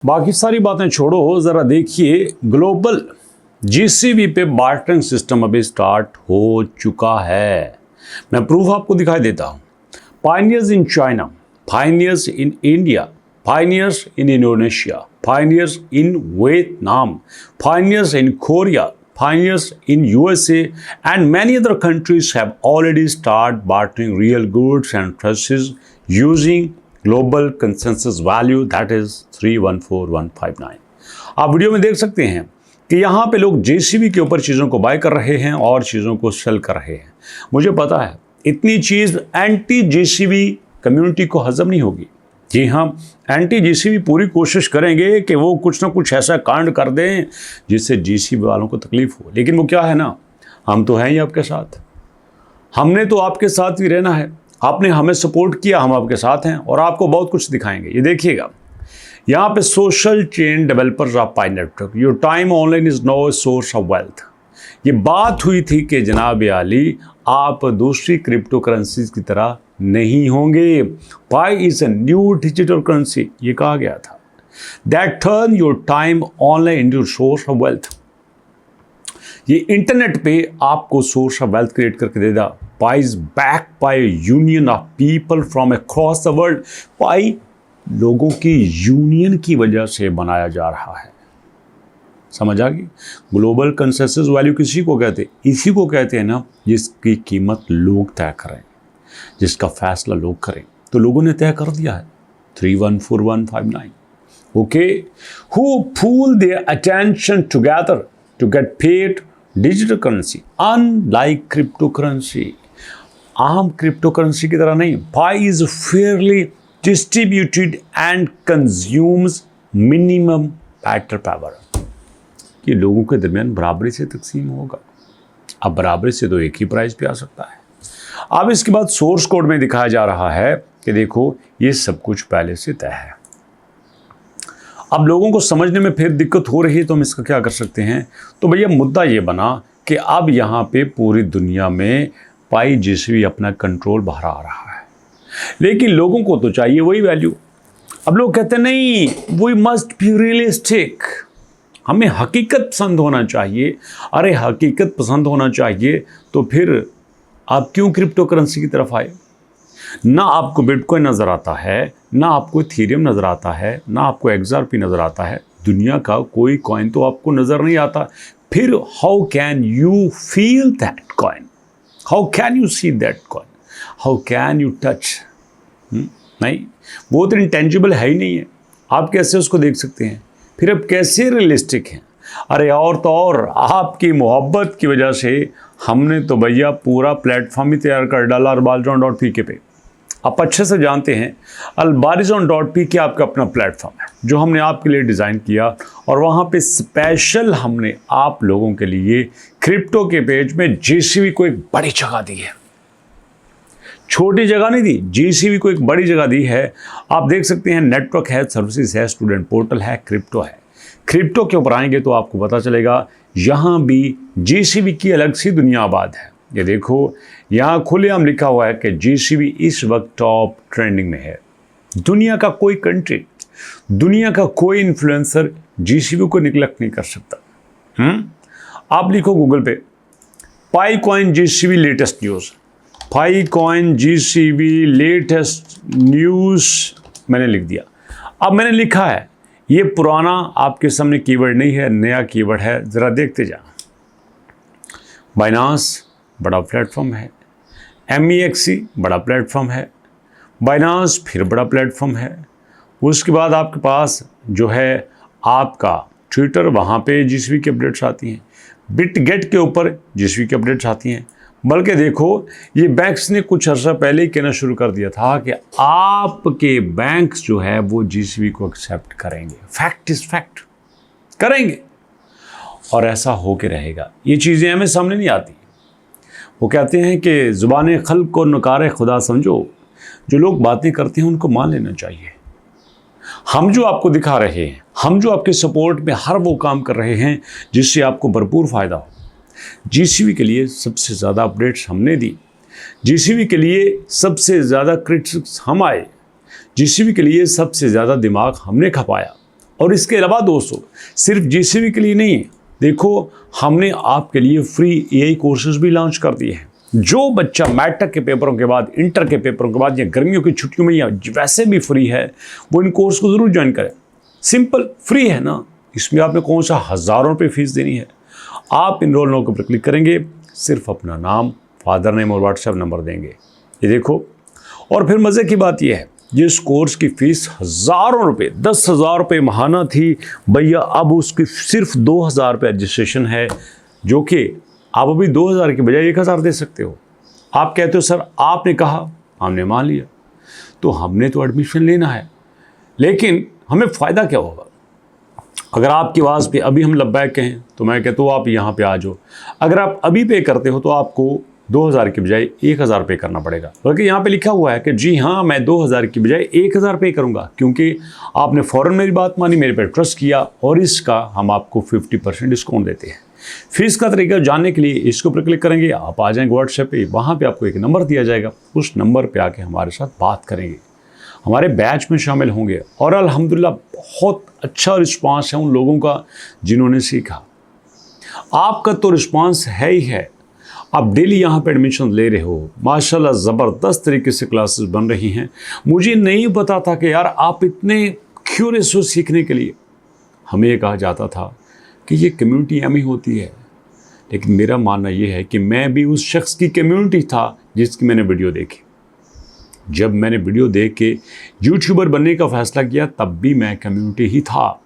बाकी सारी बातें छोड़ो, ज़रा देखिए ग्लोबल जीसीबी पे बार्टरिंग सिस्टम अभी स्टार्ट हो चुका है। मैं प्रूफ आपको दिखाई देता हूँ। Pioneers in China, pioneers in India, pioneers in Indonesia, pioneers in Vietnam, pioneers in Korea, pioneers in USA and many other countries have already started bartering real goods and services using global consensus value that is 314159। आप video में देख सकते हैं कि यहाँ पे लोग JCB के ऊपर चीज़ों को बाय कर रहे हैं और चीज़ों को सेल कर रहे हैं। मुझे पता है इतनी चीज़ एंटी जेसीबी कम्युनिटी को हजम नहीं होगी। जी हाँ, एंटी जीसीबी पूरी कोशिश करेंगे कि वो कुछ ना कुछ ऐसा कांड कर दें जिससे जीसीबी वालों को तकलीफ हो। लेकिन वो क्या है ना, हम तो हैं ही आपके साथ, हमने तो आपके साथ ही रहना है। आपने हमें सपोर्ट किया, हम आपके साथ हैं और आपको बहुत कुछ दिखाएंगे। ये देखिएगा, यहाँ पे social chain developers of Pi Network, your time online is no source of wealth. ये बात हुई थी कि जनाब आली आप दूसरी क्रिप्टो करेंसीज की तरह नहीं होंगे। Pi is a new digital currency, ये कहा गया था, that turn your time online into source of wealth. ये इंटरनेट पे आपको सोर्स ऑफ वेल्थ क्रिएट करके देगा। Pi is back by union of people from across the world. Pi लोगों की यूनियन की वजह से बनाया जा रहा है। समझ आ गई? ग्लोबल कंसेंसस वैल्यू किसी को कहते हैं? इसी को कहते हैं ना जिसकी कीमत लोग तय करें, जिसका फैसला लोग करें। तो लोगों ने तय कर दिया है 314159। Okay, who pool their attention together to get paid digital currency unlike crypto currency. आम क्रिप्टो करेंसी की तरह नहीं, Pi is fairly distributed and consumes minimum battery power. ये लोगों के दरमियान बराबरी से तकसीम होगा। अब बराबरी से तो एक ही प्राइस पे आ सकता है। अब इसके बाद सोर्स कोड में दिखाया जा रहा है कि देखो ये सब कुछ पहले से तय है। अब लोगों को समझने में फिर दिक्कत हो रही है तो हम इसका क्या कर सकते हैं? तो भैया मुद्दा ये बना कि अब यहाँ पे पूरी दुनिया में पाई जेसीबी अपना कंट्रोल बाहर आ रहा है, लेकिन लोगों को तो चाहिए वही वैल्यू। अब लोग कहते हैं नहीं, वी मस्ट बी रियलिस्टिक, हमें हकीकत पसंद होना चाहिए। अरे हकीकत पसंद होना चाहिए तो फिर आप क्यों क्रिप्टो करेंसी की तरफ आए? ना आपको बिटकॉइन नज़र आता है, ना आपको इथेरियम नज़र आता है, ना आपको एक्सआरपी नज़र आता है। दुनिया का कोई कॉइन तो आपको नज़र नहीं आता। फिर how can you feel that coin? How can you see that coin? How can you touch? नहीं, वो तो इंटेंजिबल है ही नहीं है। आप कैसे उसको देख सकते हैं? फिर अब कैसे रियलिस्टिक हैं? अरे और तो और आपकी मोहब्बत की वजह से हमने तो भैया पूरा प्लेटफॉर्म ही तैयार कर डाला अल्बारिज़न.pk पे। आप अच्छे से जानते हैं अल्बारिज़न.pk आपका अपना प्लेटफॉर्म है जो हमने आपके लिए डिज़ाइन किया, और वहाँ पे स्पेशल हमने आप लोगों के लिए क्रिप्टो के पेज में जेसीबी को एक बड़ी जगह दी है। छोटी जगह नहीं दी, जेसीबी को एक बड़ी जगह दी है। आप देख सकते हैं नेटवर्क है, सर्विसेज है, स्टूडेंट पोर्टल है, क्रिप्टो है। क्रिप्टो के ऊपर आएंगे तो आपको पता चलेगा यहाँ भी जेसीबी की अलग सी दुनिया आबाद है। ये देखो, यहाँ खुलेआम लिखा हुआ है कि जेसीबी इस वक्त टॉप ट्रेंडिंग में है। दुनिया का कोई कंट्री, दुनिया का कोई इन्फ्लुएंसर जेसीबी को निगलेक्ट नहीं कर सकता। आप लिखो गूगल पे पाई कॉइन जेसीबी लेटेस्ट न्यूज़, पाई कॉइन जेसीबी लेटेस्ट न्यूज़ मैंने लिख दिया। अब मैंने लिखा है, ये पुराना आपके सामने कीवर्ड नहीं है, नया कीवर्ड है, ज़रा देखते जा। बाइनांस बड़ा प्लेटफॉर्म है, MEXC बड़ा प्लेटफॉर्म है, बाइनांस फिर बड़ा प्लेटफॉर्म है। उसके बाद आपके पास जो है आपका ट्विटर, वहाँ पे जेसीबी की अपडेट्स आती हैं। बिटगेट के ऊपर जेसीबी की अपडेट्स आती हैं। बल्कि देखो, ये बैंक्स ने कुछ अर्सा पहले ही कहना शुरू कर दिया था कि आपके बैंक्स जो है वो जेसीबी को एक्सेप्ट करेंगे। फैक्ट इज फैक्ट, करेंगे, और ऐसा हो के रहेगा। ये चीज़ें हमें सामने नहीं आती। वो कहते हैं कि ज़ुबान खल्क़ को नकार खुदा समझो। जो लोग बातें करते हैं उनको मान लेना चाहिए। हम जो आपको दिखा रहे हैं, हम जो आपके सपोर्ट में हर वो काम कर रहे हैं जिससे आपको भरपूर फ़ायदा हो। जेसीबी के लिए सबसे ज़्यादा अपडेट्स हमने दी, जेसीबी के लिए सबसे ज़्यादा क्रिटिक्स हम आए, जेसीबी के लिए सबसे ज़्यादा दिमाग हमने खपाया, और इसके अलावा दोस्तों सिर्फ जीसीबी के लिए नहीं है, देखो हमने आपके लिए फ्री एआई कोर्सेज भी लॉन्च कर दिए हैं। जो बच्चा मैट्रिक के पेपरों के बाद, इंटर के पेपरों के बाद या गर्मियों की छुट्टियों में या वैसे भी फ्री है, वो इन कोर्स को ज़रूर ज्वाइन करें। सिंपल, फ्री है ना, इसमें आपने कौन सा हज़ारों रुपये फीस देनी है। आप इनरोल नाउ पर क्लिक करेंगे, सिर्फ अपना नाम, फादर नेम और व्हाट्सएप नंबर देंगे, ये देखो। और फिर मज़े की बात यह है, जिस कोर्स की फ़ीस हज़ारों रुपये, 10,000 रुपये महाना थी भैया, अब उसकी सिर्फ 2,000 रुपये रजिस्ट्रेशन है, जो कि आप अभी 2,000 की बजाय 1,000 दे सकते हो। आप कहते हो सर आपने कहा, हमने मान लिया, तो हमने तो एडमिशन लेना है, लेकिन हमें फ़ायदा क्या होगा? अगर आपकी आवाज़ पे अभी हम लब्बैक कहें तो मैं कहता हूँ आप यहाँ पे आ जाओ। अगर आप अभी पे करते हो तो आपको 2,000 की बजाय 1,000 पे करना पड़ेगा। बल्कि यहाँ पे लिखा हुआ है कि जी हाँ, मैं 2,000 की बजाय 1,000 पे करूँगा, क्योंकि आपने फ़ौरन मेरी बात मानी, मेरे पे ट्रस्ट किया, और इसका हम आपको 50% डिस्काउंट देते हैं। फीस का तरीका जानने के लिए इसके ऊपर क्लिक करेंगे, आप आ जाएंगे व्हाट्सएप पे, वहाँ पे आपको एक नंबर दिया जाएगा, उस नंबर पे आके हमारे साथ बात करेंगे, हमारे बैच में शामिल होंगे। और अल्हम्दुलिल्लाह बहुत अच्छा रिस्पांस है उन लोगों का जिन्होंने सीखा। आपका तो रिस्पांस है ही है, आप डेली यहाँ पे एडमिशन ले रहे हो, माशाल्लाह ज़बरदस्त तरीके से क्लासेस बन रही हैं। मुझे नहीं पता था कि यार आप इतने क्यूरियस हो सीखने के लिए। हमें ये कहा जाता था कि ये कम्युनिटी एम ही होती है, लेकिन मेरा मानना ये है कि मैं भी उस शख्स की कम्युनिटी था जिसकी मैंने वीडियो देखी। जब मैंने वीडियो देख के यूट्यूबर बनने का फ़ैसला किया, तब भी मैं कम्युनिटी ही था।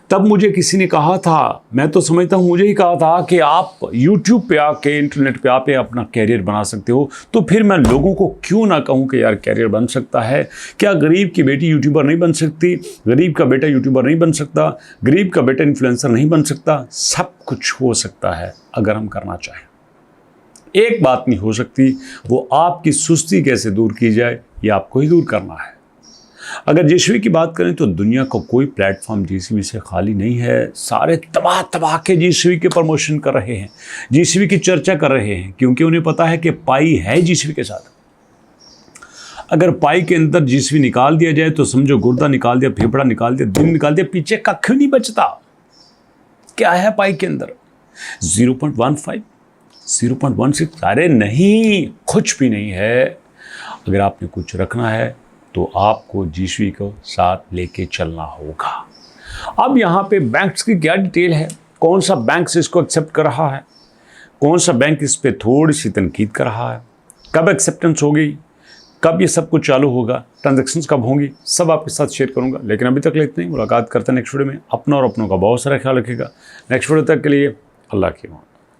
तब मुझे किसी ने कहा था, मैं तो समझता हूँ मुझे ही कहा था कि आप यूट्यूब पे आके, इंटरनेट पे आके अपना कैरियर बना सकते हो। तो फिर मैं लोगों को क्यों ना कहूँ कि यार कैरियर बन सकता है। क्या गरीब की बेटी यूट्यूबर नहीं बन सकती? गरीब का बेटा यूट्यूबर नहीं बन सकता? गरीब का बेटा इन्फ्लुएंसर नहीं बन सकता? सब कुछ हो सकता है अगर हम करना चाहें। एक बात नहीं हो सकती, वो आपकी सुस्ती कैसे दूर की जाए, ये आपको ही दूर करना है। अगर जीसीबी की बात करें तो दुनिया का कोई प्लेटफॉर्म जीसीबी से खाली नहीं है। सारे तबाह के जीसीबी के प्रमोशन कर रहे हैं, जीसीबी की चर्चा कर रहे हैं, क्योंकि उन्हें पता है कि पाई है जीसीबी के साथ। अगर पाई के अंदर जीसीबी निकाल दिया जाए तो समझो गुर्दा निकाल दिया, फेफड़ा निकाल दिया, दिल निकाल दिया, पीछे कख नहीं बचता। क्या है पाई के अंदर? 0.15, 0.16, अरे नहीं, कुछ भी नहीं है। अगर आपने कुछ रखना है तो आपको जीसीबी को साथ लेके चलना होगा। अब यहाँ पे बैंक्स की क्या डिटेल है, कौन सा बैंक इसको एक्सेप्ट कर रहा है, कौन सा बैंक इस पे थोड़ी सी तनकीद कर रहा है, कब एक्सेप्टेंस होगी, कब ये सब कुछ चालू होगा, ट्रांजैक्शंस कब होंगी, सब आपके साथ शेयर करूँगा। लेकिन अभी तक इतना ही, मुलाकात करते हैं नेक्स्ट वीडियो में। अपना और अपनों का बहुत सारा ख्याल रखिएगा। नेक्स्ट वीडियो तक के लिए अल्लाह की अमान।